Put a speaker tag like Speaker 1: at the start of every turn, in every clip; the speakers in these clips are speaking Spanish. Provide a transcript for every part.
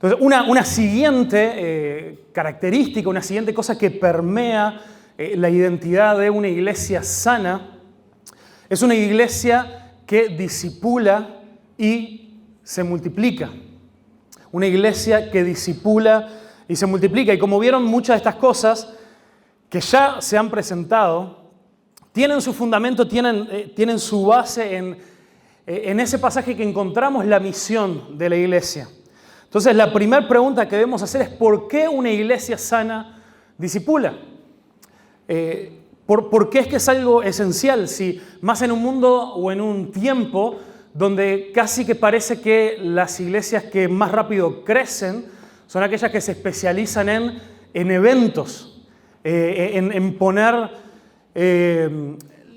Speaker 1: Entonces, una siguiente característica, una siguiente cosa que permea la identidad de una iglesia sana, es una iglesia que discipula y se multiplica. Una iglesia que discipula y se multiplica. Y como vieron, muchas de estas cosas que ya se han presentado tienen su fundamento, tienen su base en ese pasaje que encontramos la misión de la iglesia. Entonces, la primera pregunta que debemos hacer es ¿por qué una iglesia sana discipula? ¿Por qué es que es algo esencial? Si más en un mundo o en un tiempo donde casi que parece que las iglesias que más rápido crecen son aquellas que se especializan en eventos, en poner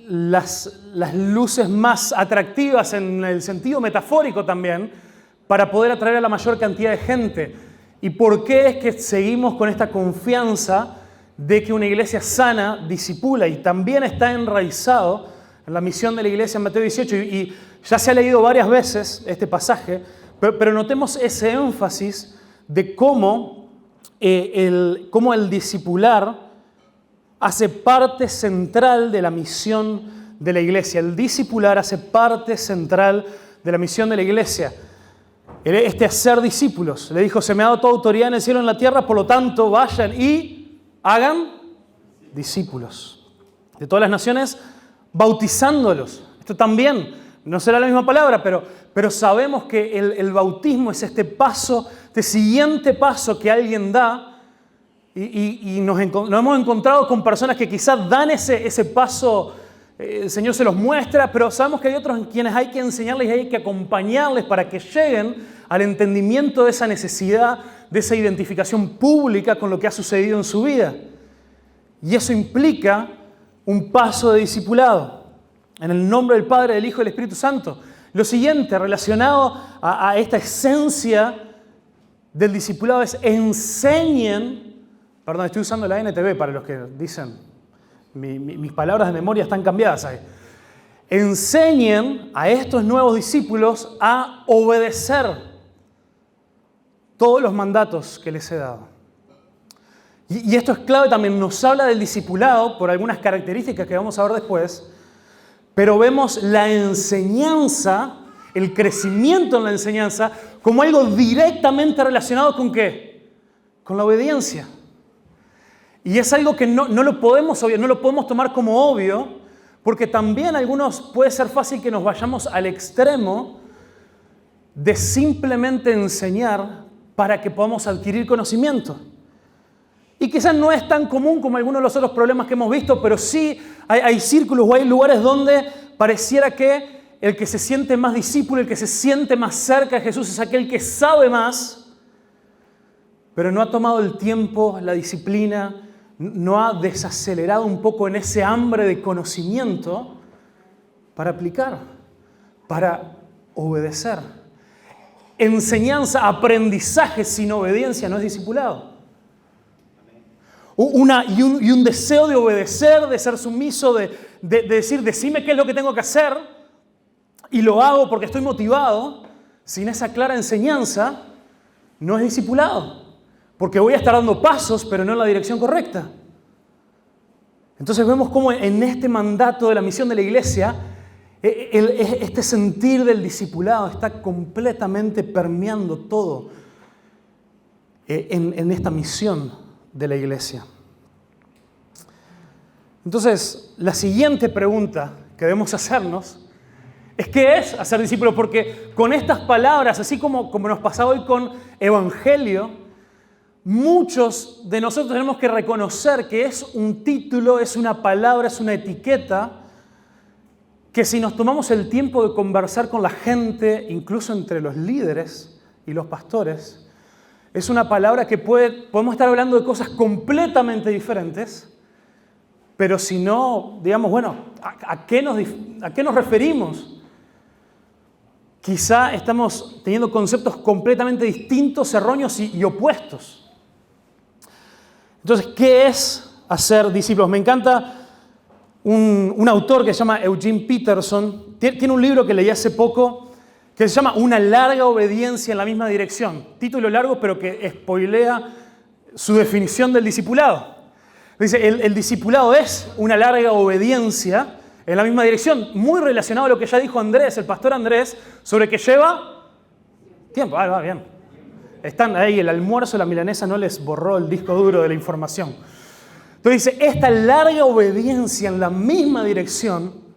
Speaker 1: las luces más atractivas en el sentido metafórico también, para poder atraer a la mayor cantidad de gente. ¿Y por qué es que seguimos con esta confianza de que una iglesia sana discipula? Y también está enraizado en la misión de la iglesia en Mateo 18, y ya se ha leído varias veces este pasaje, pero notemos ese énfasis de cómo el discipular hace parte central de la misión de la iglesia. El discipular hace parte central de la misión de la iglesia. Este hacer discípulos. Le dijo, se me ha dado toda autoridad en el cielo y en la tierra, por lo tanto vayan y hagan discípulos de todas las naciones, bautizándolos. Esto también no será la misma palabra, pero sabemos que el bautismo es este paso, este siguiente paso que alguien da, y nos hemos encontrado con personas que quizás dan ese paso, el Señor se los muestra, pero sabemos que hay otros en quienes hay que enseñarles y hay que acompañarles para que lleguen al entendimiento de esa necesidad, de esa identificación pública con lo que ha sucedido en su vida. Y eso implica un paso de discipulado. En el nombre del Padre, del Hijo y del Espíritu Santo. Lo siguiente, relacionado a esta esencia del discipulado, es enseñen. Perdón, estoy usando la NTV para los que dicen, mis palabras de memoria están cambiadas ahí. Enseñen a estos nuevos discípulos a obedecer todos los mandatos que les he dado. Y esto es clave también, nos habla del discipulado por algunas características que vamos a ver después, pero vemos la enseñanza, el crecimiento en la enseñanza, como algo directamente relacionado ¿con qué? Con la obediencia. Y es algo que no lo podemos obviar, no lo podemos tomar como obvio, porque también algunos puede ser fácil que nos vayamos al extremo de simplemente enseñar para que podamos adquirir conocimiento. Y quizás no es tan común como algunos de los otros problemas que hemos visto, pero sí hay círculos o hay lugares donde pareciera que el que se siente más discípulo, el que se siente más cerca de Jesús es aquel que sabe más, pero no ha tomado el tiempo, la disciplina, no ha desacelerado un poco en ese hambre de conocimiento para aplicar, para obedecer. Enseñanza, aprendizaje sin obediencia no es discipulado. Y un deseo de obedecer, de ser sumiso, de decir, decime qué es lo que tengo que hacer, y lo hago porque estoy motivado, sin esa clara enseñanza, no es discipulado. Porque voy a estar dando pasos, pero no en la dirección correcta. Entonces vemos cómo en este mandato de la misión de la iglesia, este sentir del discipulado está completamente permeando todo en esta misión de la iglesia. Entonces, la siguiente pregunta que debemos hacernos es ¿qué es hacer discípulo? Porque con estas palabras, así como nos pasa hoy con evangelio, muchos de nosotros tenemos que reconocer que es un título, es una palabra, es una etiqueta que si nos tomamos el tiempo de conversar con la gente, incluso entre los líderes y los pastores, es una palabra que podemos estar hablando de cosas completamente diferentes, pero si no, digamos, bueno, ¿a qué nos referimos? Quizá estamos teniendo conceptos completamente distintos, erróneos y opuestos. Entonces, ¿qué es hacer discípulos? Me encanta un autor que se llama Eugene Peterson. Tiene un libro que leí hace poco que se llama Una larga obediencia en la misma dirección. Título largo, pero que spoilea su definición del discipulado. Dice, el discipulado es una larga obediencia en la misma dirección, muy relacionado a lo que ya dijo Andrés, el pastor Andrés, sobre que lleva tiempo. Va bien. Están ahí, el almuerzo, la milanesa no les borró el disco duro de la información. Entonces dice, esta larga obediencia en la misma dirección,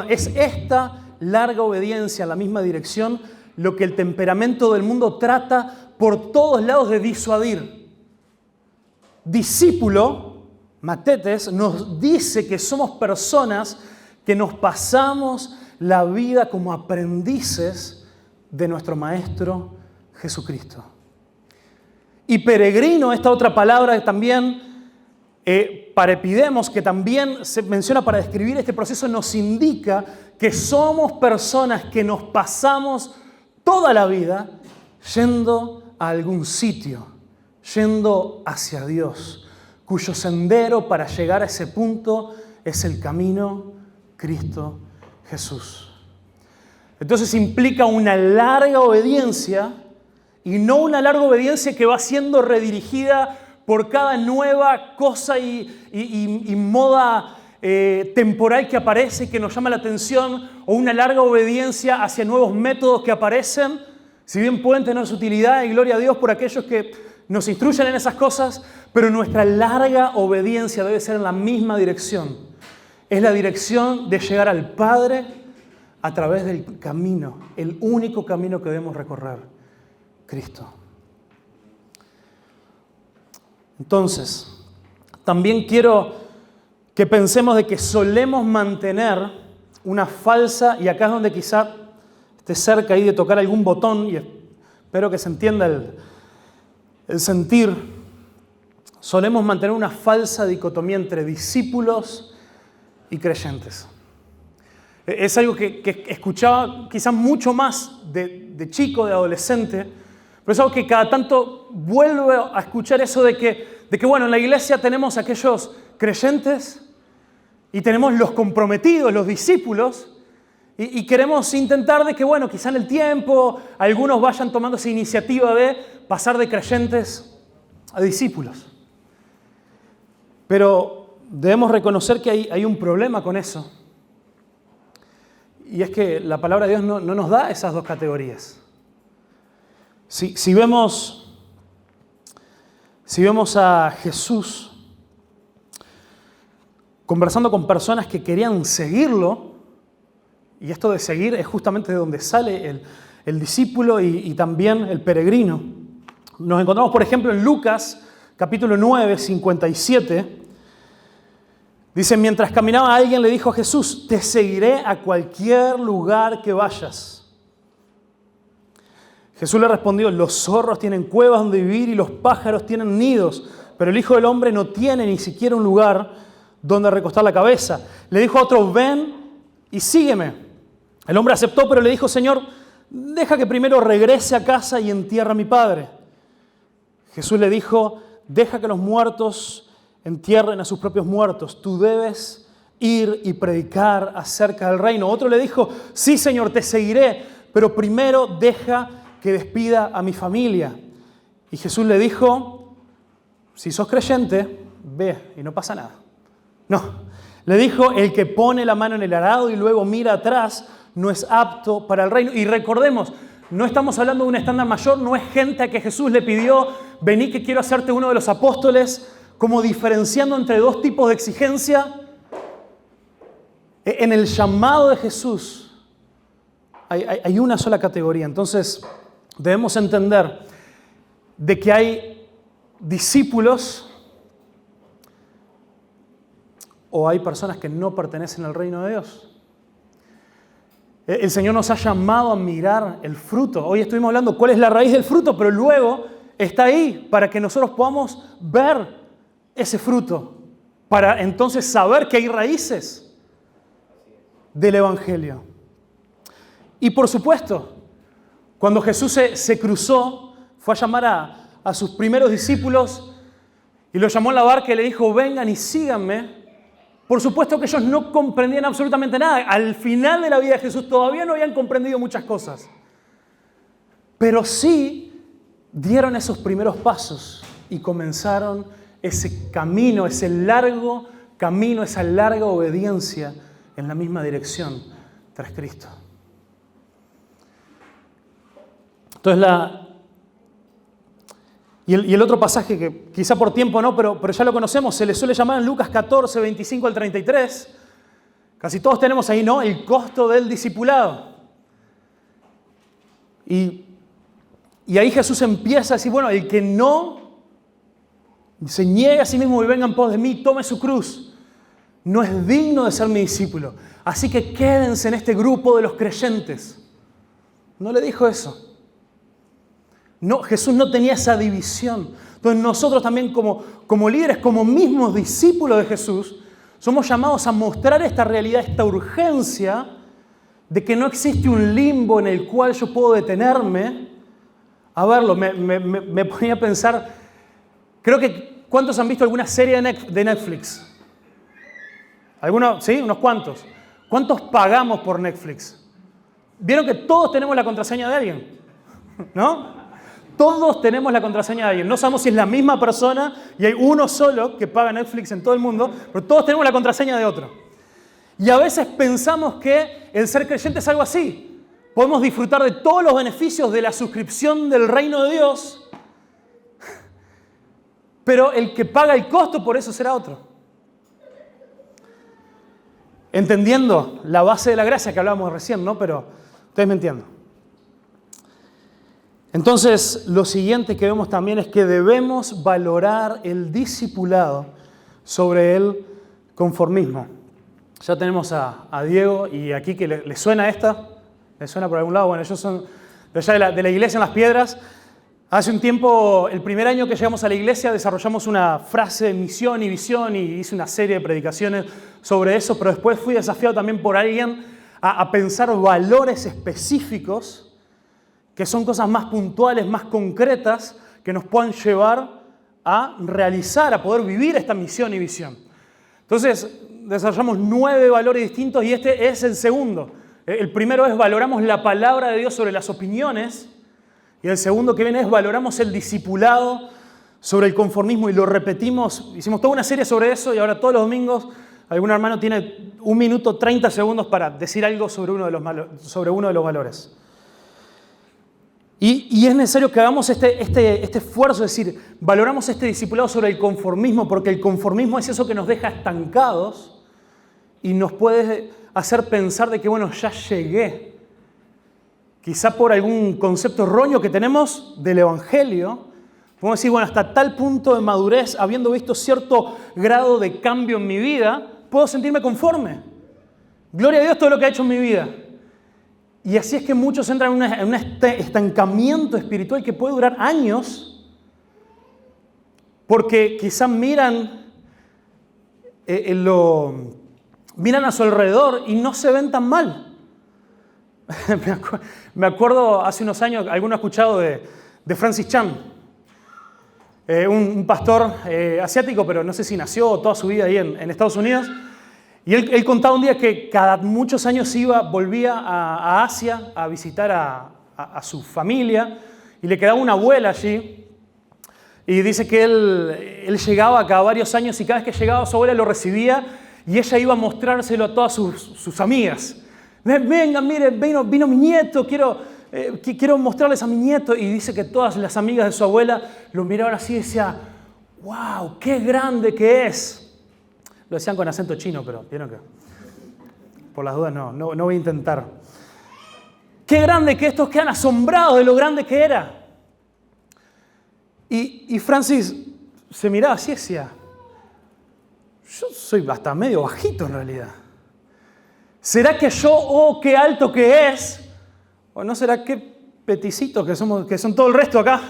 Speaker 1: es esta larga obediencia en la misma dirección lo que el temperamento del mundo trata por todos lados de disuadir. Discípulo, matetes, nos dice que somos personas que nos pasamos la vida como aprendices de nuestro Maestro Jesucristo. Y peregrino, esta otra palabra también, parepidemos, que también se menciona para describir este proceso, nos indica que somos personas que nos pasamos toda la vida yendo a algún sitio, yendo hacia Dios, cuyo sendero para llegar a ese punto es el camino Cristo Jesús. Entonces implica una larga obediencia y no una larga obediencia que va siendo redirigida por cada nueva cosa y moda temporal que aparece y que nos llama la atención, o una larga obediencia hacia nuevos métodos que aparecen, si bien pueden tener su utilidad y gloria a Dios por aquellos que nos instruyen en esas cosas, pero nuestra larga obediencia debe ser en la misma dirección. Es la dirección de llegar al Padre a través del camino, el único camino que debemos recorrer, Cristo. Entonces, también quiero que pensemos de que solemos mantener una falsa, y acá es donde quizá esté cerca ahí de tocar algún botón, y espero que se entienda el sentir, solemos mantener una falsa dicotomía entre discípulos y creyentes. Es algo que escuchaba quizás mucho más de chico, de adolescente, pero es algo que cada tanto vuelvo a escuchar eso de que bueno, en la iglesia tenemos aquellos creyentes y tenemos los comprometidos, los discípulos, y queremos intentar de que, bueno, quizá en el tiempo algunos vayan tomando esa iniciativa de pasar de creyentes a discípulos. Pero debemos reconocer que hay un problema con eso. Y es que la palabra de Dios no nos da esas dos categorías. Si vemos a Jesús conversando con personas que querían seguirlo, y esto de seguir es justamente de donde sale el discípulo y también el peregrino. Nos encontramos, por ejemplo, en Lucas, capítulo 9, 57. Dice, mientras caminaba alguien le dijo a Jesús, te seguiré a cualquier lugar que vayas. Jesús le respondió, los zorros tienen cuevas donde vivir y los pájaros tienen nidos, pero el Hijo del Hombre no tiene ni siquiera un lugar donde recostar la cabeza. Le dijo a otro, ven y sígueme. El hombre aceptó, pero le dijo, Señor, deja que primero regrese a casa y entierre a mi padre. Jesús le dijo, deja que los muertos entierren a sus propios muertos. Tú debes ir y predicar acerca del reino. Otro le dijo, sí, Señor, te seguiré, pero primero deja que despida a mi familia. Y Jesús le dijo, si sos creyente, ve y no pasa nada. No, le dijo, el que pone la mano en el arado y luego mira atrás no es apto para el reino. Y recordemos, no estamos hablando de un estándar mayor, no es gente a que Jesús le pidió, vení que quiero hacerte uno de los apóstoles, como diferenciando entre dos tipos de exigencia. En el llamado de Jesús hay una sola categoría. Entonces debemos entender de que hay discípulos o hay personas que no pertenecen al reino de Dios. El Señor nos ha llamado a mirar el fruto. Hoy estuvimos hablando cuál es la raíz del fruto, pero luego está ahí para que nosotros podamos ver ese fruto, para entonces saber que hay raíces del Evangelio. Y por supuesto, cuando Jesús se cruzó, fue a llamar a sus primeros discípulos y los llamó en la barca y le dijo, vengan y síganme. Por supuesto que ellos no comprendían absolutamente nada. Al final de la vida de Jesús todavía no habían comprendido muchas cosas. Pero sí dieron esos primeros pasos y comenzaron ese camino, ese largo camino, esa larga obediencia en la misma dirección tras Cristo. Entonces y el otro pasaje que quizá por tiempo no, pero ya lo conocemos, se le suele llamar en Lucas 14, 25 al 33. Casi todos tenemos ahí, ¿no? El costo del discipulado. Y ahí Jesús empieza a decir, bueno, el que no se niegue a sí mismo y venga en pos de mí, tome su cruz, no es digno de ser mi discípulo. Así que quédense en este grupo de los creyentes. No le dijo eso. No, Jesús no tenía esa división. Entonces nosotros también como líderes, como mismos discípulos de Jesús, somos llamados a mostrar esta realidad, esta urgencia de que no existe un limbo en el cual yo puedo detenerme a verlo. Me ponía a pensar, creo que ¿cuántos han visto alguna serie de Netflix? ¿Algunos? ¿Sí? Unos cuantos. ¿Cuántos pagamos por Netflix? ¿Vieron que todos tenemos la contraseña de alguien? ¿No? Todos tenemos la contraseña de alguien. No sabemos si es la misma persona y hay uno solo que paga Netflix en todo el mundo, pero todos tenemos la contraseña de otro. Y a veces pensamos que el ser creyente es algo así. Podemos disfrutar de todos los beneficios de la suscripción del reino de Dios, pero el que paga el costo por eso será otro. Entendiendo la base de la gracia que hablábamos recién, ¿no? Pero ustedes me entienden. Entonces, lo siguiente que vemos también es que debemos valorar el discipulado sobre el conformismo. Ya tenemos a Diego y aquí que le suena esta, le suena por algún lado. Bueno, ellos son de allá de la iglesia en Las Piedras. Hace un tiempo, el primer año que llegamos a la iglesia, desarrollamos una frase de misión y visión y hice una serie de predicaciones sobre eso, pero después fui desafiado también por alguien a pensar valores específicos que son cosas más puntuales, más concretas, que nos puedan llevar a realizar, a poder vivir esta misión y visión. Entonces, desarrollamos 9 valores distintos y este es el segundo. El primero es valoramos la palabra de Dios sobre las opiniones y el segundo que viene es valoramos el discipulado sobre el conformismo y lo repetimos. Hicimos toda una serie sobre eso y ahora todos los domingos algún hermano tiene 1 minuto 30 segundos para decir algo sobre uno de los valores. Y es necesario que hagamos este esfuerzo, es decir, valoramos este discipulado sobre el conformismo, porque el conformismo es eso que nos deja estancados y nos puede hacer pensar de que, bueno, ya llegué. Quizá por algún concepto erróneo que tenemos del Evangelio, podemos decir, bueno, hasta tal punto de madurez, habiendo visto cierto grado de cambio en mi vida, puedo sentirme conforme. Gloria a Dios todo lo que ha hecho en mi vida. Y así es que muchos entran en un estancamiento espiritual que puede durar años porque quizás miran a su alrededor y no se ven tan mal. Me acuerdo hace unos años, alguno ha escuchado de Francis Chan, un pastor asiático, pero no sé si nació toda su vida ahí en Estados Unidos. Y él contaba un día que cada muchos años volvía a Asia a visitar a su familia y le quedaba una abuela allí. Y dice que él llegaba cada varios años y cada vez que llegaba su abuela lo recibía y ella iba a mostrárselo a todas sus amigas. Vengan, miren, vino mi nieto, quiero mostrarles a mi nieto. Y dice que todas las amigas de su abuela lo miraban así y decían, ¡wow, qué grande que es! Lo decían con acento chino, pero vieron que por las dudas no voy a intentar. Qué grande que estos quedan asombrados de lo grande que era. Y Francis se miraba así y decía, yo soy hasta medio bajito en realidad. ¿Será que yo, qué alto que es? ¿O no será qué peticitos que son todo el resto acá?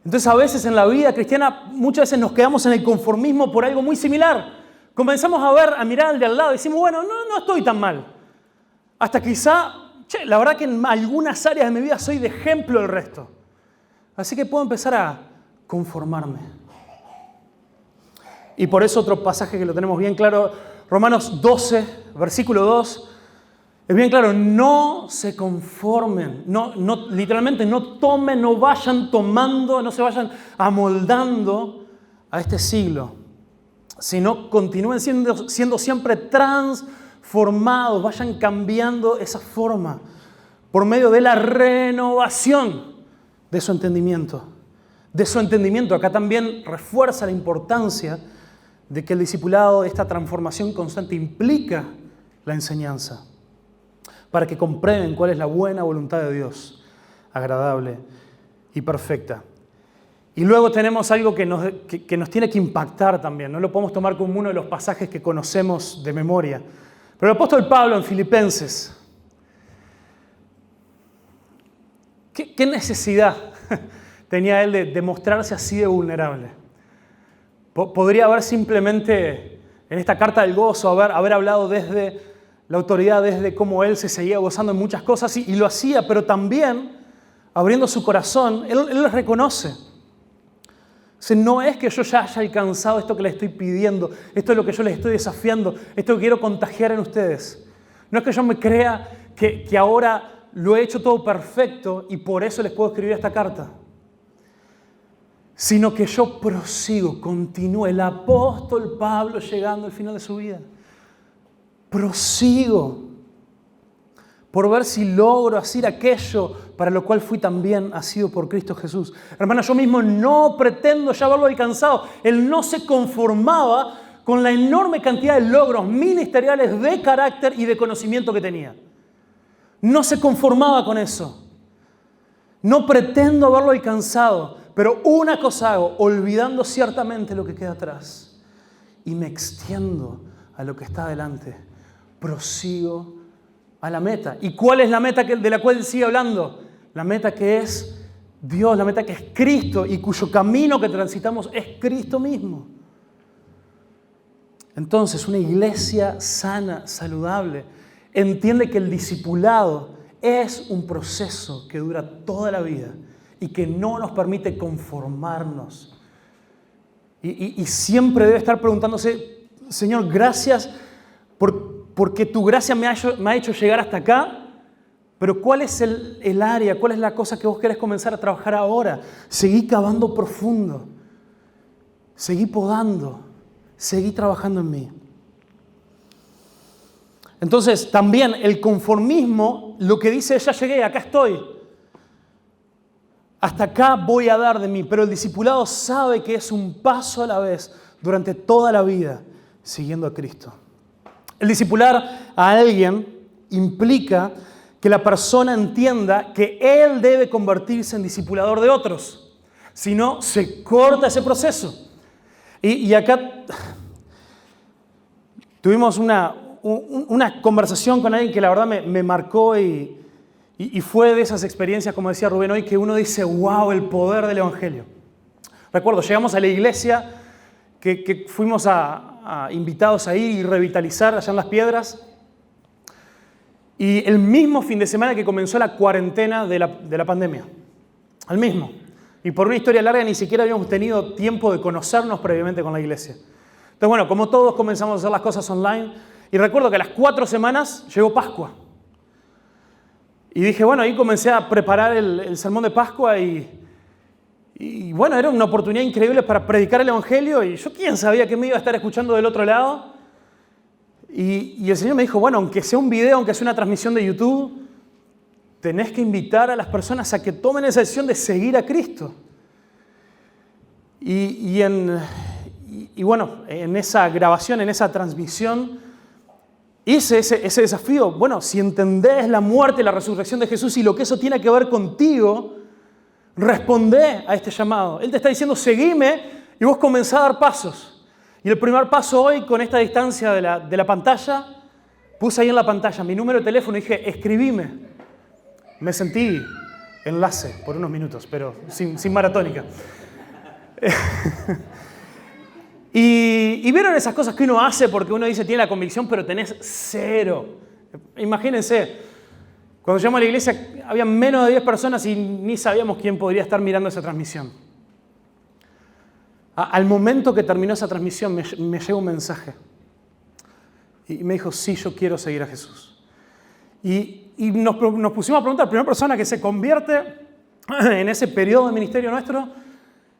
Speaker 1: Entonces a veces en la vida cristiana muchas veces nos quedamos en el conformismo por algo muy similar. Comenzamos a mirar al de al lado y decimos, bueno, no estoy tan mal. Hasta quizá, la verdad que en algunas áreas de mi vida soy de ejemplo del resto. Así que puedo empezar a conformarme. Y por eso otro pasaje que lo tenemos bien claro, Romanos 12, versículo 2, es bien claro, no se conformen, literalmente no tomen, no vayan tomando, no se vayan amoldando a este siglo, sino continúen siendo siempre transformados, vayan cambiando esa forma por medio de la renovación de su entendimiento. De su entendimiento, acá también refuerza la importancia de que el discipulado, esta transformación constante, implica la enseñanza, para que comprueben cuál es la buena voluntad de Dios, agradable y perfecta. Y luego tenemos algo que nos tiene que impactar también, no lo podemos tomar como uno de los pasajes que conocemos de memoria. Pero el apóstol Pablo en Filipenses, ¿qué necesidad tenía él de mostrarse así de vulnerable? Podría haber simplemente en esta carta del gozo haber hablado desde la autoridad, desde cómo él se seguía gozando en muchas cosas y lo hacía, pero también abriendo su corazón, él les reconoce. No es que yo ya haya alcanzado esto que les estoy pidiendo, esto es lo que yo les estoy desafiando, esto que quiero contagiar en ustedes. No es que yo me crea que ahora lo he hecho todo perfecto y por eso les puedo escribir esta carta, sino que yo prosigo, continúo. El apóstol Pablo llegando al final de su vida. Prosigo por ver si logro hacer aquello para lo cual fui también asido por Cristo Jesús. Hermano, yo mismo no pretendo ya haberlo alcanzado. Él no se conformaba con la enorme cantidad de logros ministeriales de carácter y de conocimiento que tenía. No se conformaba con eso. No pretendo haberlo alcanzado, pero una cosa hago, olvidando ciertamente lo que queda atrás y me extiendo a lo que está adelante. Prosigo a la meta. ¿Y cuál es la meta de la cual sigue hablando? La meta que es Dios, la meta que es Cristo y cuyo camino que transitamos es Cristo mismo. Entonces, una iglesia sana, saludable, entiende que el discipulado es un proceso que dura toda la vida y que no nos permite conformarnos. Y siempre debe estar preguntándose, Señor, gracias porque tu gracia me ha hecho llegar hasta acá, pero ¿cuál es el área, cuál es la cosa que vos querés comenzar a trabajar ahora? Seguí cavando profundo, seguí podando, seguí trabajando en mí. Entonces, también el conformismo, lo que dice, ya llegué, acá estoy. Hasta acá voy a dar de mí, pero el discipulado sabe que es un paso a la vez durante toda la vida siguiendo a Cristo. El discipular a alguien implica que la persona entienda que él debe convertirse en discipulador de otros. Si no, se corta ese proceso. Y acá tuvimos una conversación con alguien que la verdad me marcó y fue de esas experiencias, como decía Rubén hoy, que uno dice, wow, el poder del Evangelio. Recuerdo, llegamos a la iglesia que fuimos invitados a ir y revitalizar allá en Las Piedras. Y el mismo fin de semana que comenzó la cuarentena de la pandemia. El mismo. Y por una historia larga ni siquiera habíamos tenido tiempo de conocernos previamente con la iglesia. Entonces, bueno, como todos comenzamos a hacer las cosas online. Y recuerdo que a las 4 semanas llegó Pascua. Y dije, bueno, ahí comencé a preparar el sermón de Pascua y bueno, era una oportunidad increíble para predicar el Evangelio y yo quién sabía que me iba a estar escuchando del otro lado. Y el Señor me dijo, bueno, aunque sea un video, aunque sea una transmisión de YouTube, tenés que invitar a las personas a que tomen esa decisión de seguir a Cristo. Y bueno, en esa grabación, en esa transmisión, hice ese desafío. Bueno, si entendés la muerte y la resurrección de Jesús y lo que eso tiene que ver contigo, respondé a este llamado. Él te está diciendo, seguime y vos comenzá a dar pasos. Y el primer paso hoy, con esta distancia de la pantalla, puse ahí en la pantalla mi número de teléfono y dije, escribime. Me sentí enlace por unos minutos, pero sin maratónica. Y vieron esas cosas que uno hace porque uno dice tiene la convicción, pero tenés cero. Imagínense, cuando llegamos a la iglesia había menos de 10 personas y ni sabíamos quién podría estar mirando esa transmisión. Al momento que terminó esa transmisión me llegó un mensaje. Y me dijo, sí, yo quiero seguir a Jesús. Y nos pusimos a preguntar, la primera persona que se convierte en ese periodo de ministerio nuestro,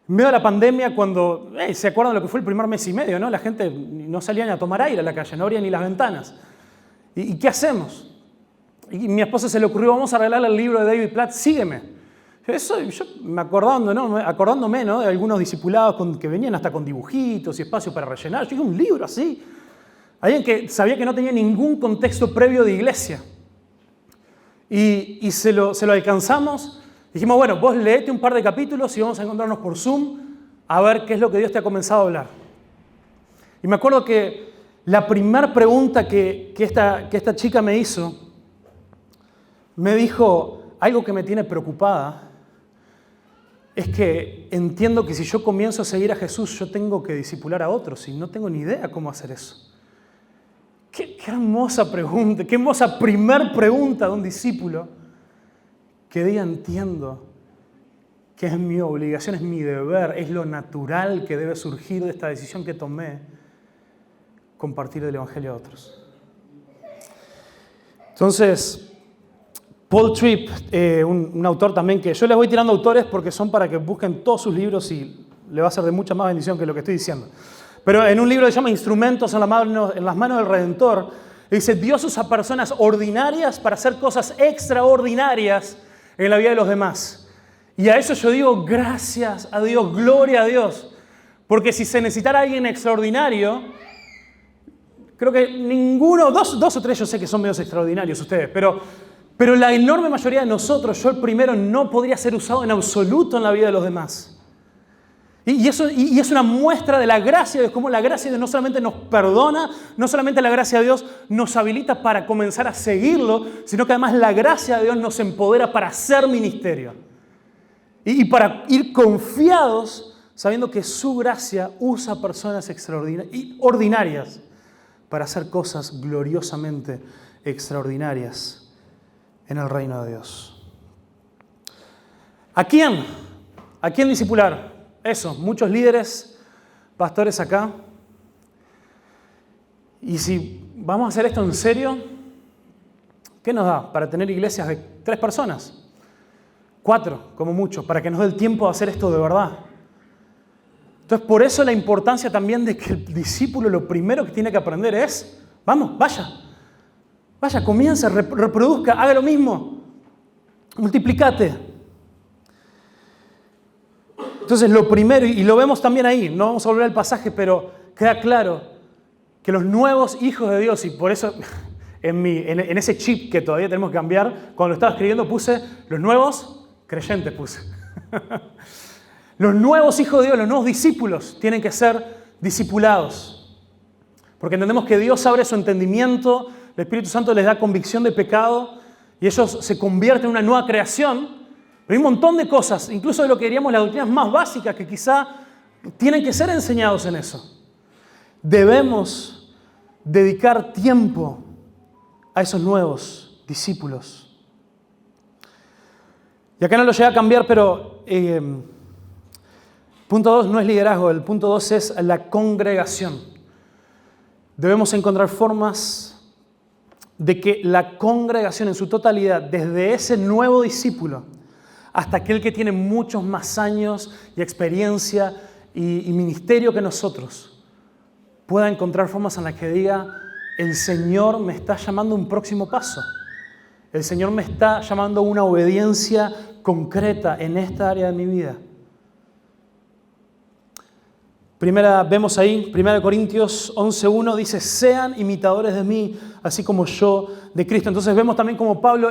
Speaker 1: en medio de la pandemia, cuando, ¿se acuerdan de lo que fue el primer mes y medio? ¿No? La gente no salía ni a tomar aire a la calle, no abría ni las ventanas. ¿Y qué hacemos? Y mi esposa se le ocurrió, vamos a regalarle el libro de David Platt, Sígueme. Eso, yo me acordándome, ¿no? De algunos discipulados que venían hasta con dibujitos y espacio para rellenar. Yo dije, un libro así. Alguien que sabía que no tenía ningún contexto previo de iglesia. Y se lo alcanzamos. Dijimos, bueno, vos leete un par de capítulos y vamos a encontrarnos por Zoom a ver qué es lo que Dios te ha comenzado a hablar. Y me acuerdo que la primera pregunta que esta chica me hizo, me dijo, algo que me tiene preocupada es que entiendo que si yo comienzo a seguir a Jesús, yo tengo que discipular a otros y no tengo ni idea cómo hacer eso. Qué hermosa pregunta, qué hermosa primer pregunta de un discípulo que diga, entiendo que es mi obligación, es mi deber, es lo natural que debe surgir de esta decisión que tomé, compartir el Evangelio a otros. Entonces, Paul Tripp, un autor también que yo les voy tirando autores porque son para que busquen todos sus libros y le va a ser de mucha más bendición que lo que estoy diciendo. Pero en un libro que se llama Instrumentos en las manos del Redentor, dice, Dios usa personas ordinarias para hacer cosas extraordinarias en la vida de los demás. Y a eso yo digo, gracias a Dios, gloria a Dios. Porque si se necesitara alguien extraordinario, creo que ninguno, dos o tres yo sé que son medios extraordinarios ustedes, pero la enorme mayoría de nosotros, yo el primero, no podría ser usado en absoluto en la vida de los demás. Y es una muestra de la gracia de Dios, cómo la gracia de Dios no solamente nos perdona, no solamente la gracia de Dios nos habilita para comenzar a seguirlo, sino que además la gracia de Dios nos empodera para hacer ministerio. Y para ir confiados, sabiendo que su gracia usa personas ordinarias para hacer cosas gloriosamente extraordinarias en el reino de Dios. ¿A quién? ¿A quién discipular? Eso, muchos líderes, pastores acá. Y si vamos a hacer esto en serio, ¿qué nos da para tener iglesias de 3 personas? 4, como mucho, para que nos dé el tiempo de hacer esto de verdad. Entonces, por eso la importancia también de que el discípulo lo primero que tiene que aprender es, vamos, vaya, comienza, reproduzca, haga lo mismo, multiplicate. Entonces, lo primero, y lo vemos también ahí, no vamos a volver al pasaje, pero queda claro que los nuevos hijos de Dios, y por eso en ese chip que todavía tenemos que cambiar, cuando lo estaba escribiendo puse los nuevos creyentes, Los nuevos hijos de Dios, los nuevos discípulos, tienen que ser discipulados. Porque entendemos que Dios abre su entendimiento, el Espíritu Santo les da convicción de pecado y ellos se convierten en una nueva creación. Pero hay un montón de cosas, incluso de lo que diríamos las doctrinas más básicas, que quizá tienen que ser enseñados en eso. Debemos dedicar tiempo a esos nuevos discípulos. Y acá no lo llegué a cambiar, pero punto 2 no es liderazgo, el punto 2 es la congregación. Debemos encontrar formas de que la congregación en su totalidad, desde ese nuevo discípulo hasta aquel que tiene muchos más años y experiencia y ministerio que nosotros, pueda encontrar formas en las que diga, el Señor me está llamando a un próximo paso. El Señor me está llamando a una obediencia concreta en esta área de mi vida. Vemos ahí, 1 Corintios 11:1 dice, sean imitadores de mí, así como yo de Cristo. Entonces vemos también como Pablo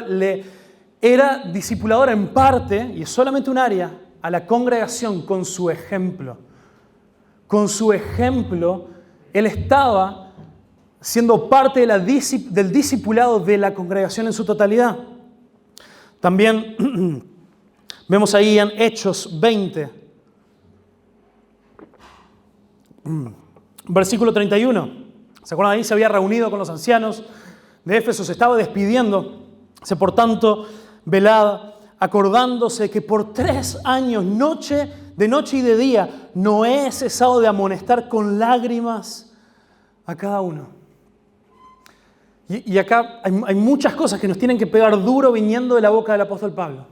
Speaker 1: era discipulador en parte, y es solamente un área, a la congregación con su ejemplo. Con su ejemplo, él estaba siendo parte del discipulado de la congregación en su totalidad. También vemos ahí en Hechos 20, versículo 31. ¿Se acuerdan? Ahí se había reunido con los ancianos de Éfeso, se estaba despidiendo. Dice, por tanto, velad, acordándose que por 3 años, noche de noche y de día, no he cesado de amonestar con lágrimas a cada uno. Y acá hay muchas cosas que nos tienen que pegar duro viniendo de la boca del apóstol Pablo.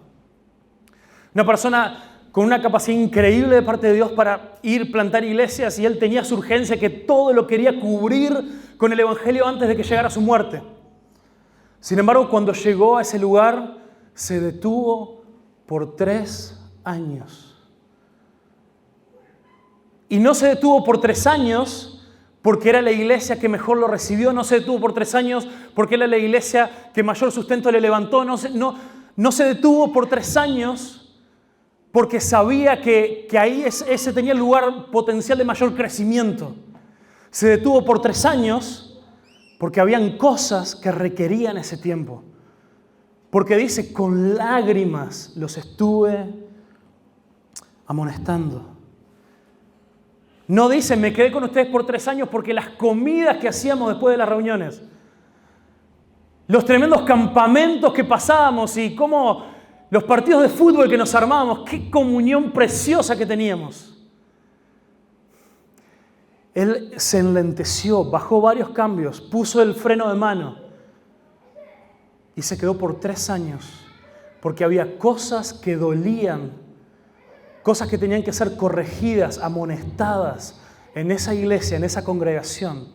Speaker 1: Una persona con una capacidad increíble de parte de Dios para ir, plantar iglesias, y él tenía su urgencia, que todo lo quería cubrir con el evangelio antes de que llegara su muerte. Sin embargo, cuando llegó a ese lugar, se detuvo por 3 años. Y no se detuvo por 3 años porque era la iglesia que mejor lo recibió, no se detuvo por 3 años porque era la iglesia que mayor sustento le levantó, no se detuvo por 3 años porque sabía que ahí ese tenía el lugar potencial de mayor crecimiento. Se detuvo por 3 años porque habían cosas que requerían ese tiempo. Porque dice, con lágrimas los estuve amonestando. No dice, me quedé con ustedes por 3 años porque las comidas que hacíamos después de las reuniones, los tremendos campamentos que pasábamos y cómo los partidos de fútbol que nos armábamos, qué comunión preciosa que teníamos. Él se enlenteció, bajó varios cambios, puso el freno de mano y se quedó por 3 años porque había cosas que dolían, cosas que tenían que ser corregidas, amonestadas en esa iglesia, en esa congregación.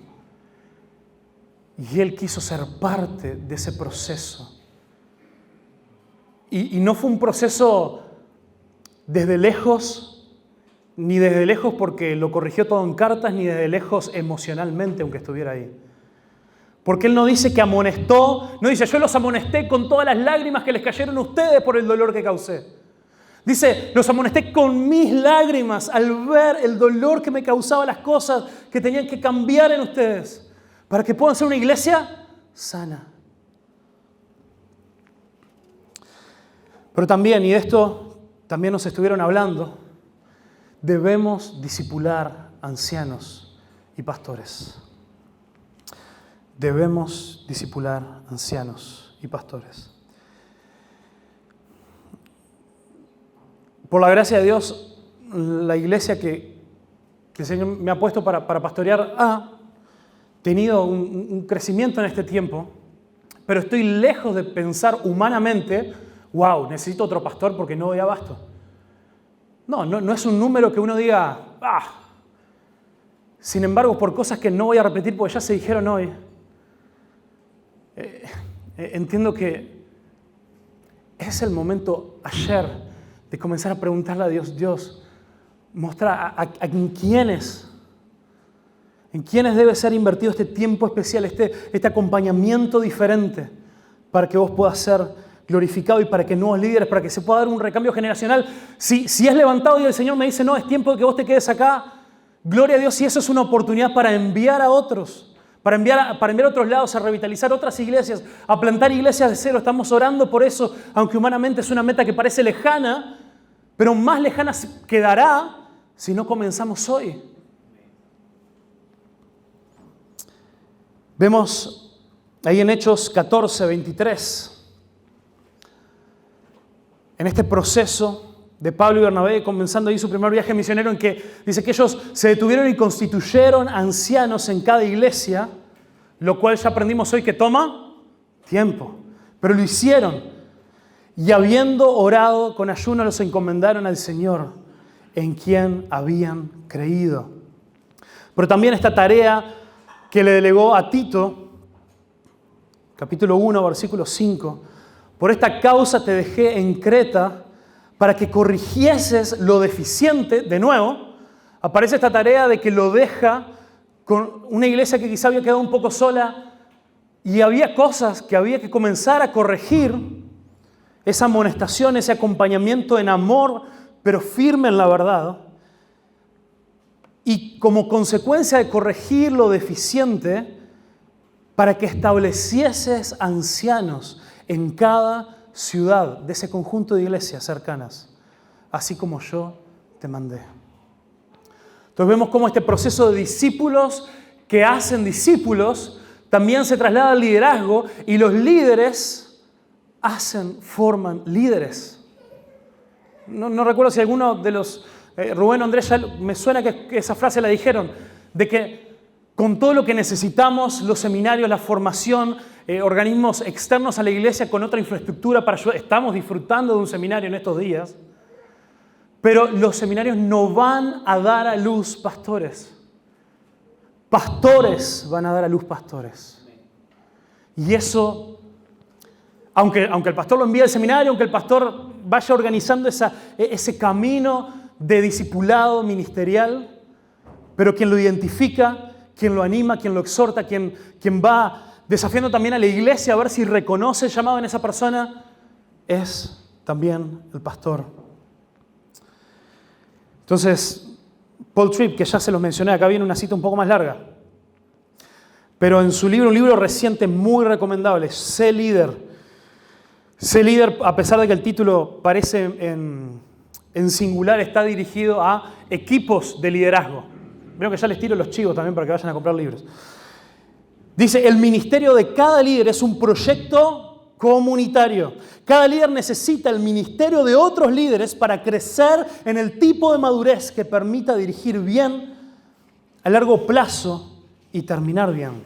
Speaker 1: Y él quiso ser parte de ese proceso. Y no fue un proceso desde lejos, ni desde lejos porque lo corrigió todo en cartas, ni desde lejos emocionalmente, aunque estuviera ahí. Porque él no dice que amonestó, no dice, yo los amonesté con todas las lágrimas que les cayeron a ustedes por el dolor que causé. Dice, los amonesté con mis lágrimas al ver el dolor que me causaba las cosas que tenían que cambiar en ustedes para que puedan ser una iglesia sana. Pero también, y de esto también nos estuvieron hablando, debemos discipular ancianos y pastores. Debemos discipular ancianos y pastores. Por la gracia de Dios, la iglesia que el Señor me ha puesto para pastorear ha tenido un crecimiento en este tiempo, pero estoy lejos de pensar humanamente, wow, necesito otro pastor porque no doy abasto. No es un número que uno diga, Sin embargo, por cosas que no voy a repetir porque ya se dijeron hoy, entiendo que es el momento ayer de comenzar a preguntarle a Dios, Dios, mostrar en quiénes debe ser invertido este tiempo especial, este acompañamiento diferente para que vos puedas ser glorificado y para que nuevos líderes, para que se pueda dar un recambio generacional. Si es levantado y el Señor me dice, no, es tiempo de que vos te quedes acá, gloria a Dios, si eso es una oportunidad para enviar a otros, para enviar a otros lados, a revitalizar otras iglesias, a plantar iglesias de cero. Estamos orando por eso, aunque humanamente es una meta que parece lejana, pero más lejana quedará si no comenzamos hoy. Vemos ahí en Hechos 14, 23, en este proceso de Pablo y Bernabé, comenzando ahí su primer viaje misionero, en que dice que ellos se detuvieron y constituyeron ancianos en cada iglesia, lo cual ya aprendimos hoy que toma tiempo, pero lo hicieron. Y habiendo orado con ayuno, los encomendaron al Señor, en quien habían creído. Pero también esta tarea que le delegó a Tito, capítulo 1, versículo 5, por esta causa te dejé en Creta para que corrigieses lo deficiente. De nuevo, aparece esta tarea de que lo deja con una iglesia que quizá había quedado un poco sola y había cosas que había que comenzar a corregir. Esa amonestación, ese acompañamiento en amor, pero firme en la verdad. Y como consecuencia de corregir lo deficiente, para que establecieses ancianos en cada ciudad de ese conjunto de iglesias cercanas, así como yo te mandé. Entonces vemos cómo este proceso de discípulos que hacen discípulos también se traslada al liderazgo, y los líderes forman líderes. no recuerdo si alguno de los, Rubén o Andrés, ya me suena que esa frase la dijeron, de que con todo lo que necesitamos, los seminarios, la formación, organismos externos a la iglesia con otra infraestructura para ayudar, estamos disfrutando de un seminario en estos días, pero los seminarios no van a dar a luz pastores. Pastores van a dar a luz pastores. Y eso, aunque el pastor lo envíe al seminario, aunque el pastor vaya organizando ese camino de discipulado ministerial, pero quien lo identifica, quien lo anima, quien lo exhorta, quien va desafiando también a la iglesia a ver si reconoce el llamado en esa persona, es también el pastor. Entonces, Paul Tripp, que ya se los mencioné, acá viene una cita un poco más larga, pero en su libro, un libro reciente muy recomendable, Sé líder. Sé líder, a pesar de que el título parece en singular, está dirigido a equipos de liderazgo. Veo que ya les tiro los chivos también para que vayan a comprar libros. Dice, el ministerio de cada líder es un proyecto comunitario. Cada líder necesita el ministerio de otros líderes para crecer en el tipo de madurez que permita dirigir bien a largo plazo y terminar bien.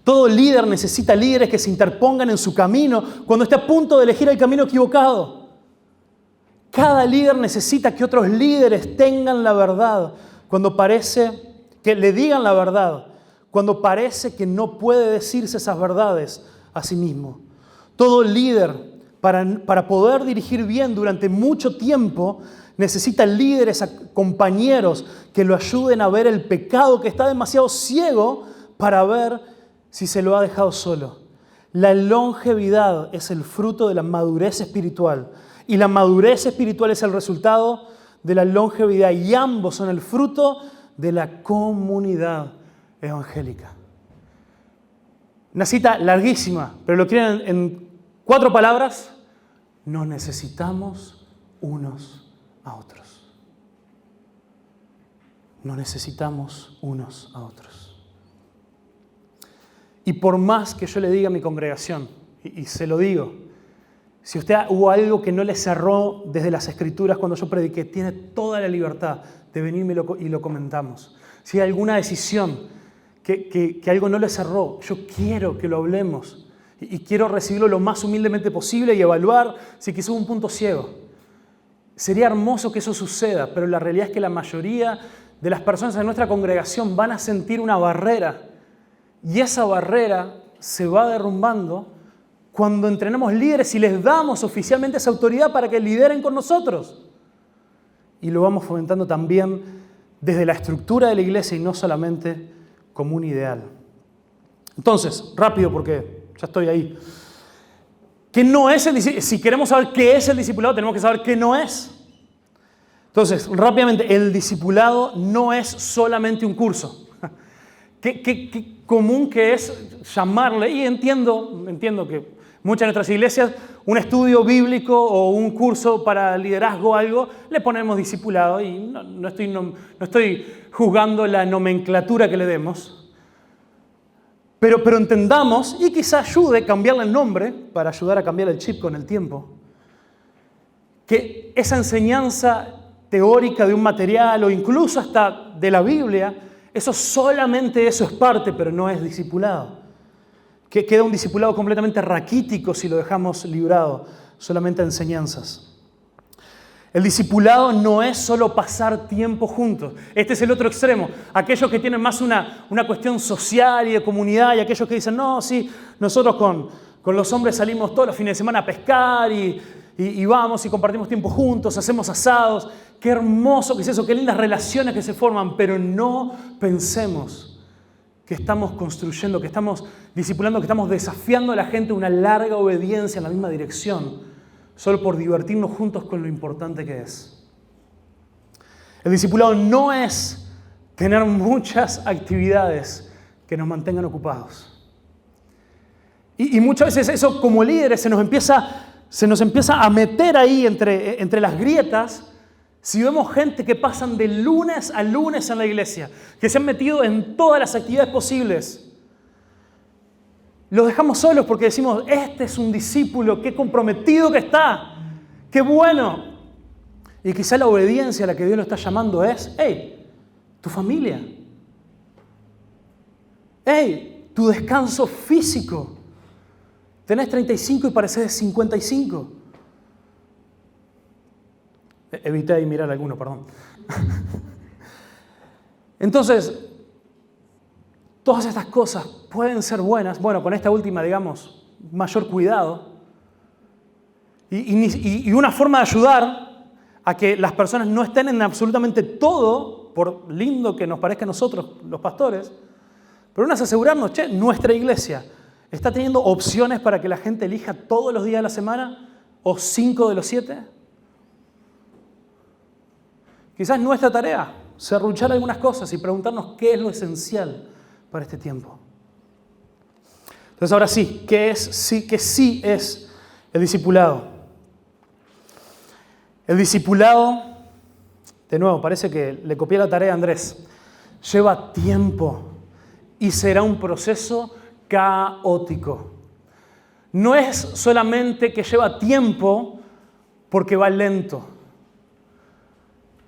Speaker 1: Todo líder necesita líderes que se interpongan en su camino cuando esté a punto de elegir el camino equivocado. Cada líder necesita que otros líderes tengan la verdad cuando parece que le digan la verdad, cuando parece que no puede decirse esas verdades a sí mismo. Todo líder, para poder dirigir bien durante mucho tiempo, necesita líderes, compañeros que lo ayuden a ver el pecado que está demasiado ciego para ver si se lo ha dejado solo. La longevidad es el fruto de la madurez espiritual y la madurez espiritual es el resultado de la longevidad y ambos son el fruto de la comunidad evangélica. Una cita larguísima, pero lo quieren en 4 palabras. Nos necesitamos unos a otros. Nos necesitamos unos a otros. Y por más que yo le diga a mi congregación, y se lo digo, si usted hubo algo que no le cerró desde las Escrituras cuando yo prediqué, tiene toda la libertad de venirme y lo comentamos. Si hay alguna decisión que algo no le cerró, yo quiero que lo hablemos y quiero recibirlo lo más humildemente posible y evaluar si quizá hubo un punto ciego. Sería hermoso que eso suceda, pero la realidad es que la mayoría de las personas en nuestra congregación van a sentir una barrera y esa barrera se va derrumbando cuando entrenamos líderes y les damos oficialmente esa autoridad para que lideren con nosotros. Y lo vamos fomentando también desde la estructura de la iglesia y no solamente como un ideal. Entonces, rápido porque ya estoy ahí. ¿Qué no es el discipulado? Si queremos saber qué es el discipulado, tenemos que saber qué no es. Entonces, rápidamente, el discipulado no es solamente un curso. Qué común que es llamarle, y entiendo que muchas de nuestras iglesias, un estudio bíblico o un curso para liderazgo o algo, le ponemos discipulado y no estoy juzgando la nomenclatura que le demos. Pero entendamos, y quizá ayude a cambiarle el nombre para ayudar a cambiar el chip con el tiempo, que esa enseñanza teórica de un material o incluso hasta de la Biblia, solamente eso es parte, pero no es discipulado. Que queda un discipulado completamente raquítico si lo dejamos librado solamente a enseñanzas. El discipulado no es solo pasar tiempo juntos. Este es el otro extremo. Aquellos que tienen más una cuestión social y de comunidad y aquellos que dicen, no, sí, nosotros con los hombres salimos todos los fines de semana a pescar y vamos y compartimos tiempo juntos, hacemos asados. Qué hermoso que es eso, qué lindas relaciones que se forman, pero no pensemos que estamos construyendo, que estamos discipulando, que estamos desafiando a la gente a una larga obediencia en la misma dirección, solo por divertirnos juntos con lo importante que es. El discipulado no es tener muchas actividades que nos mantengan ocupados. Y muchas veces eso como líderes se nos empieza a meter ahí entre las grietas. Si vemos gente que pasan de lunes a lunes en la iglesia, que se han metido en todas las actividades posibles, los dejamos solos porque decimos, este es un discípulo, qué comprometido que está, qué bueno, Y quizá la obediencia a la que Dios lo está llamando es, hey, tu familia. Hey, tu descanso físico. Tenés 35 y parecés de 55. Evité ahí mirar a alguno, perdón. Entonces, todas estas cosas pueden ser buenas. Bueno, con esta última, digamos, mayor cuidado. Y una forma de ayudar a que las personas no estén en absolutamente todo, por lindo que nos parezca a nosotros, los pastores, pero una es asegurarnos, che, nuestra iglesia está teniendo opciones para que la gente elija todos los días de la semana o 5 de los 7. Quizás nuestra tarea, serruchar algunas cosas y preguntarnos qué es lo esencial para este tiempo. Entonces ahora sí, ¿qué sí es el discipulado? El discipulado, de nuevo, parece que le copié la tarea a Andrés, lleva tiempo y será un proceso caótico. No es solamente que lleva tiempo porque va lento.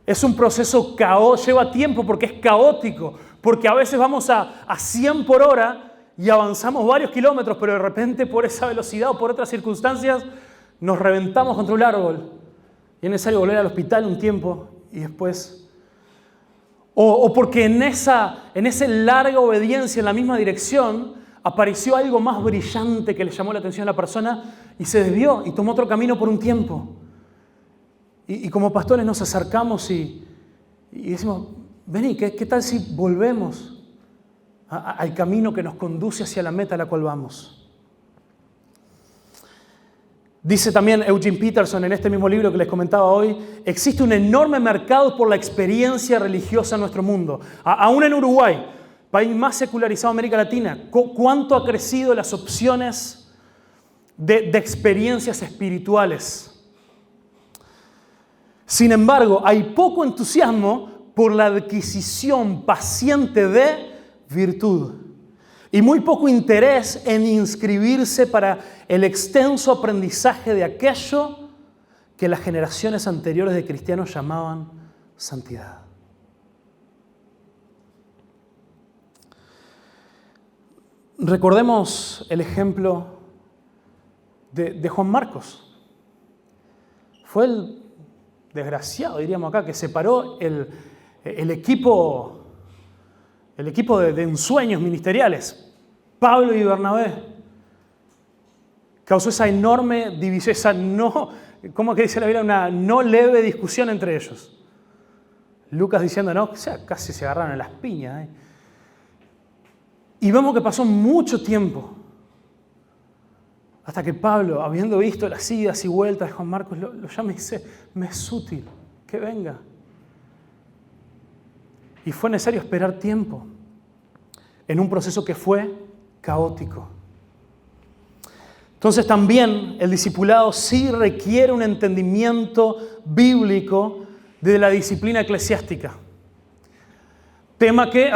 Speaker 1: Es un proceso caótico, lleva tiempo porque es caótico, porque a veces vamos a 100 por hora y avanzamos varios kilómetros, pero de repente por esa velocidad o por otras circunstancias nos reventamos contra un árbol y es necesario volver al hospital un tiempo y después... O porque en esa larga obediencia en la misma dirección apareció algo más brillante que le llamó la atención a la persona y se desvió y tomó otro camino por un tiempo. Y como pastores nos acercamos y decimos, vení, ¿qué tal si volvemos al camino que nos conduce hacia la meta a la cual vamos? Dice también Eugene Peterson en este mismo libro que les comentaba hoy, existe un enorme mercado por la experiencia religiosa en nuestro mundo. Aún en Uruguay, país más secularizado de América Latina, ¿cuánto ha crecido las opciones de experiencias espirituales? Sin embargo, hay poco entusiasmo por la adquisición paciente de virtud y muy poco interés en inscribirse para el extenso aprendizaje de aquello que las generaciones anteriores de cristianos llamaban santidad. Recordemos el ejemplo de Juan Marcos. Fue el desgraciado, diríamos acá, que separó el equipo de ensueños ministeriales, Pablo y Bernabé. Causó esa enorme división, esa ¿cómo que dice la Biblia? Una no leve discusión entre ellos. Lucas diciendo, no, o sea, casi se agarraron a las piñas. Y vemos que pasó mucho tiempo hasta que Pablo, habiendo visto las idas y vueltas de Juan Marcos, lo llama y dice, me es útil que venga. Y fue necesario esperar tiempo en un proceso que fue caótico. Entonces también el discipulado sí requiere un entendimiento bíblico de la disciplina eclesiástica. Tema que,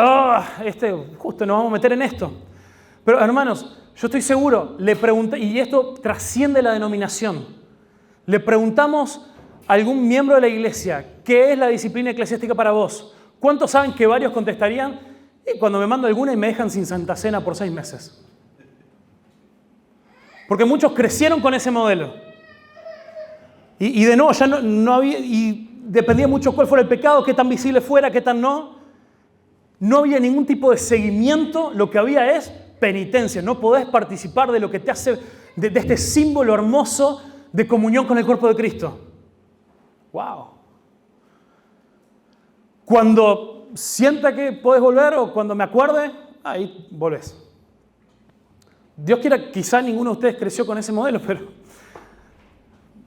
Speaker 1: justo nos vamos a meter en esto. Pero hermanos, yo estoy seguro, le pregunté, y esto trasciende la denominación, le preguntamos a algún miembro de la iglesia, ¿qué es la disciplina eclesiástica para vos? ¿Cuántos saben que varios contestarían? Y cuando me mando alguna y me dejan sin Santa Cena por 6 meses. Porque muchos crecieron con ese modelo. Y de nuevo, ya no había, y dependía mucho cuál fuera el pecado, qué tan visible fuera, qué tan no. No había ningún tipo de seguimiento, lo que había es penitencia. No podés participar de lo que te hace, de este símbolo hermoso de comunión con el cuerpo de Cristo. ¡Wow! Cuando sienta que podés volver o cuando me acuerde, ahí volvés. Dios quiera, quizá ninguno de ustedes creció con ese modelo, pero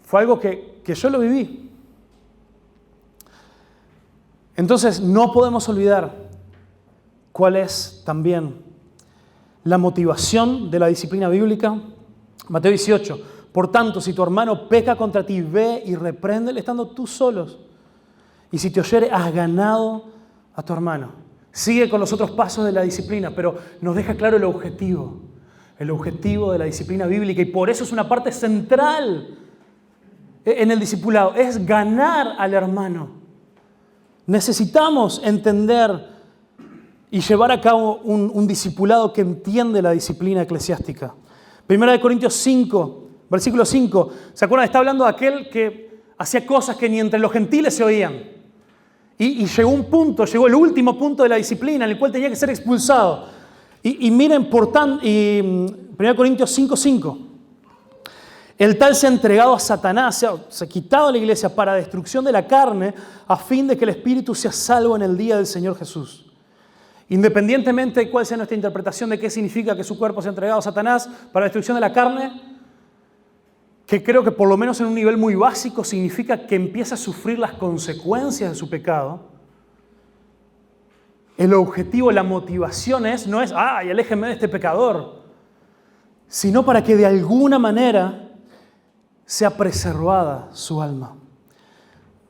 Speaker 1: fue algo que yo lo viví. Entonces, no podemos olvidar cuál es también la motivación de la disciplina bíblica. Mateo 18. Por tanto, si tu hermano peca contra ti, ve y repréndele estando tú solos. Y si te oyere, has ganado a tu hermano. Sigue con los otros pasos de la disciplina, pero nos deja claro el objetivo de la disciplina bíblica, y por eso es una parte central en el discipulado es ganar al hermano. Necesitamos entender y llevar a cabo un discipulado que entiende la disciplina eclesiástica. 1 Corintios 5, versículo 5. ¿Se acuerdan? Está hablando de aquel que hacía cosas que ni entre los gentiles se oían. Y llegó el último punto de la disciplina en el cual tenía que ser expulsado. Y miren, 1 Corintios 5, 5. El tal se ha entregado a Satanás, se ha quitado a la iglesia para destrucción de la carne, a fin de que el espíritu sea salvo en el día del Señor Jesús. Independientemente de cuál sea nuestra interpretación de qué significa que su cuerpo se ha entregado a Satanás para destrucción de la carne, que creo que por lo menos en un nivel muy básico significa que empieza a sufrir las consecuencias de su pecado. El objetivo, la motivación no es, ¡ay, aléjenme de este pecador!, sino para que de alguna manera sea preservada su alma.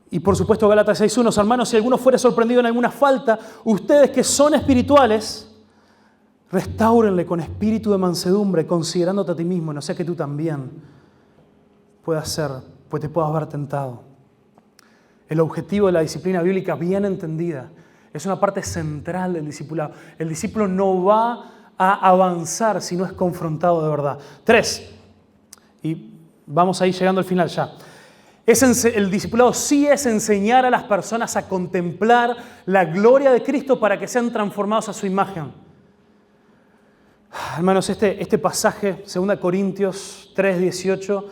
Speaker 1: Y por supuesto, Gálatas 6:1, hermanos, si alguno fuere sorprendido en alguna falta, ustedes que son espirituales, restáurenle con espíritu de mansedumbre, considerándote a ti mismo, no sea que tú también puedas ser, pues te puedas ver tentado. El objetivo de la disciplina bíblica bien entendida es una parte central del discipulado. El discípulo no va a avanzar si no es confrontado de verdad. 3, y vamos ahí llegando al final ya. El discipulado sí es enseñar a las personas a contemplar la gloria de Cristo para que sean transformados a su imagen. Hermanos, este pasaje, 2 Corintios 3:18,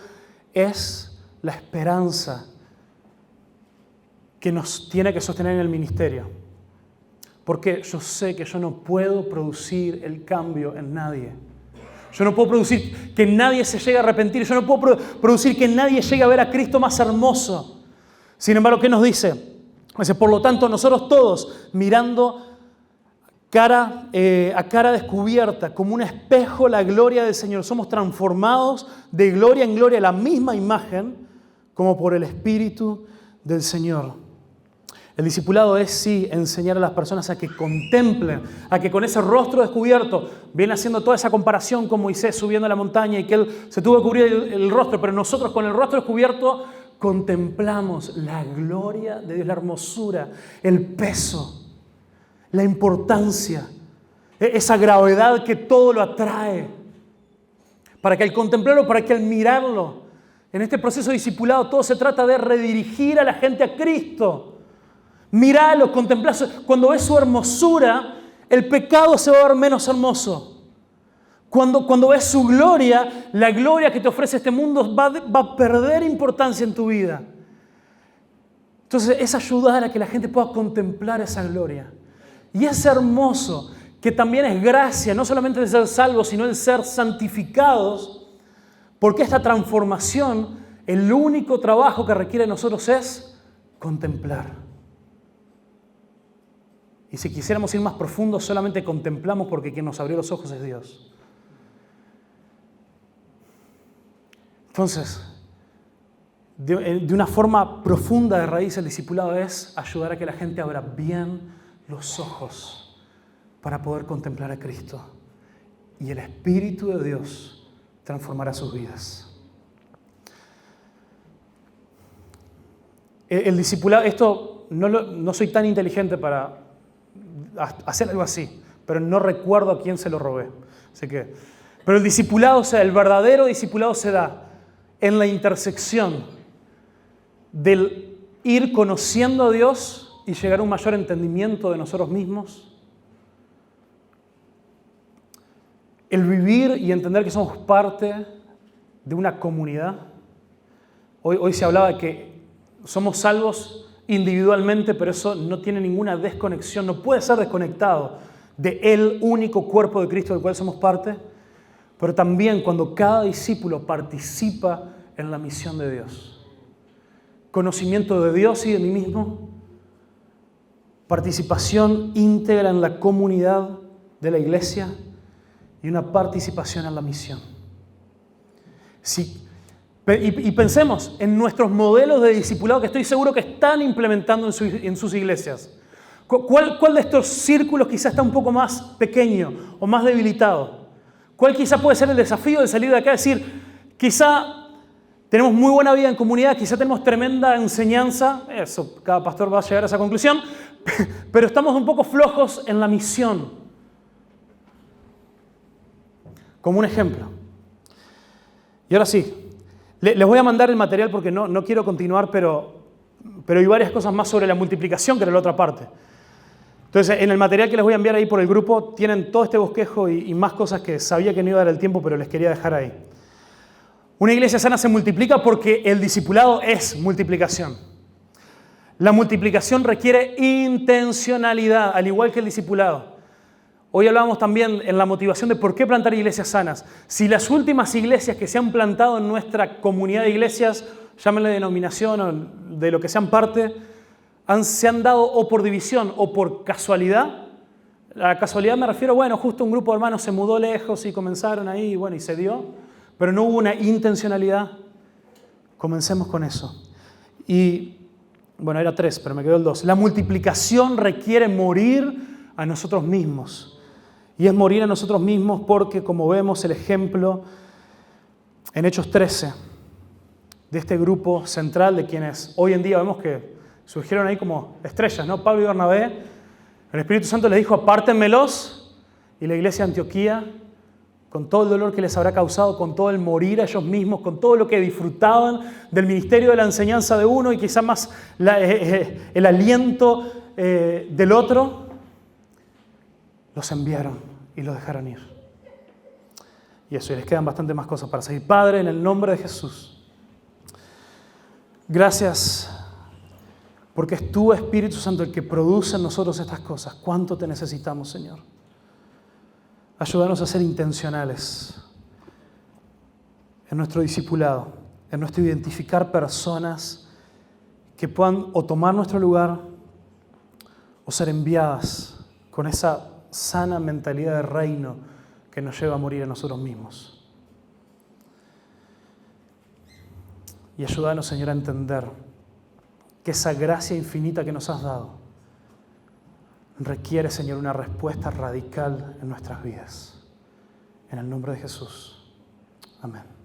Speaker 1: es la esperanza que nos tiene que sostener en el ministerio. Porque yo sé que yo no puedo producir el cambio en nadie. Yo no puedo producir que nadie se llegue a arrepentir. Yo no puedo producir que nadie llegue a ver a Cristo más hermoso. Sin embargo, ¿qué nos dice? Dice, por lo tanto, nosotros todos, mirando a cara descubierta, como un espejo, la gloria del Señor, somos transformados de gloria en gloria a la misma imagen, como por el Espíritu del Señor. El discipulado es, sí, enseñar a las personas a que contemplen, a que con ese rostro descubierto, viene haciendo toda esa comparación con Moisés subiendo a la montaña y que él se tuvo que cubrir el rostro, pero nosotros con el rostro descubierto contemplamos la gloria de Dios, la hermosura, el peso, la importancia, esa gravedad que todo lo atrae. Para que al contemplarlo, para que al mirarlo, en este proceso de discipulado todo se trata de redirigir a la gente a Cristo. Míralo, contemplalo. Cuando ves su hermosura, el pecado se va a ver menos hermoso. Cuando ves su gloria, la gloria que te ofrece este mundo va a perder importancia en tu vida. Entonces es ayudar a que la gente pueda contemplar esa gloria. Y es hermoso que también es gracia, no solamente de ser salvos, sino de ser santificados, porque esta transformación, el único trabajo que requiere de nosotros es contemplar. Y si quisiéramos ir más profundo, solamente contemplamos porque quien nos abrió los ojos es Dios. Entonces, de una forma profunda de raíz, el discipulado es ayudar a que la gente abra bien los ojos para poder contemplar a Cristo. Y el Espíritu de Dios transformará sus vidas. El discipulado, esto no soy tan inteligente para hacer algo así, pero no recuerdo a quién se lo robé. Pero el discipulado, el verdadero discipulado se da en la intersección del ir conociendo a Dios y llegar a un mayor entendimiento de nosotros mismos. El vivir y entender que somos parte de una comunidad. Hoy se hablaba de que somos salvos individualmente, pero eso no tiene ninguna desconexión, no puede ser desconectado del único cuerpo de Cristo del cual somos parte, pero también cuando cada discípulo participa en la misión de Dios. Conocimiento de Dios y de mí mismo, participación íntegra en la comunidad de la iglesia y una participación en la misión. Y pensemos en nuestros modelos de discipulado que estoy seguro que están implementando en sus iglesias. ¿Cuál de estos círculos quizá está un poco más pequeño o más debilitado? ¿Cuál quizá puede ser el desafío de salir de acá y decir, quizá tenemos muy buena vida en comunidad, quizá tenemos tremenda enseñanza, eso, cada pastor va a llegar a esa conclusión, pero estamos un poco flojos en la misión. Como un ejemplo. Y ahora sí, les voy a mandar el material porque no quiero continuar, pero hay varias cosas más sobre la multiplicación que era la otra parte. Entonces, en el material que les voy a enviar ahí por el grupo, tienen todo este bosquejo y más cosas que sabía que no iba a dar el tiempo, pero les quería dejar ahí. Una iglesia sana se multiplica porque el discipulado es multiplicación. La multiplicación requiere intencionalidad, al igual que el discipulado. Hoy hablábamos también en la motivación de por qué plantar iglesias sanas. Si las últimas iglesias que se han plantado en nuestra comunidad de iglesias, llámenle denominación o de lo que sean parte, se han dado o por división o por casualidad. A casualidad me refiero, bueno, justo un grupo de hermanos se mudó lejos y comenzaron ahí, bueno, y se dio, pero no hubo una intencionalidad. Comencemos con eso. Y, bueno, era 3, pero me quedó el 2. La multiplicación requiere morir a nosotros mismos. Y es morir a nosotros mismos porque, como vemos el ejemplo en Hechos 13, de este grupo central de quienes hoy en día vemos que surgieron ahí como estrellas, ¿no? Pablo y Bernabé, el Espíritu Santo les dijo, apártenmelos, y la iglesia de Antioquía, con todo el dolor que les habrá causado, con todo el morir a ellos mismos, con todo lo que disfrutaban del ministerio de la enseñanza de uno y quizás más el aliento del otro, los enviaron y los dejaron ir. Y eso, y les quedan bastante más cosas para seguir. Padre, en el nombre de Jesús, gracias porque es tu Espíritu Santo el que produce en nosotros estas cosas. ¿Cuánto te necesitamos, Señor? Ayúdanos a ser intencionales en nuestro discipulado, en nuestro identificar personas que puedan o tomar nuestro lugar o ser enviadas con esa sana mentalidad de reino que nos lleva a morir a nosotros mismos. Y ayúdanos, Señor, a entender que esa gracia infinita que nos has dado requiere, Señor, una respuesta radical en nuestras vidas. En el nombre de Jesús. Amén.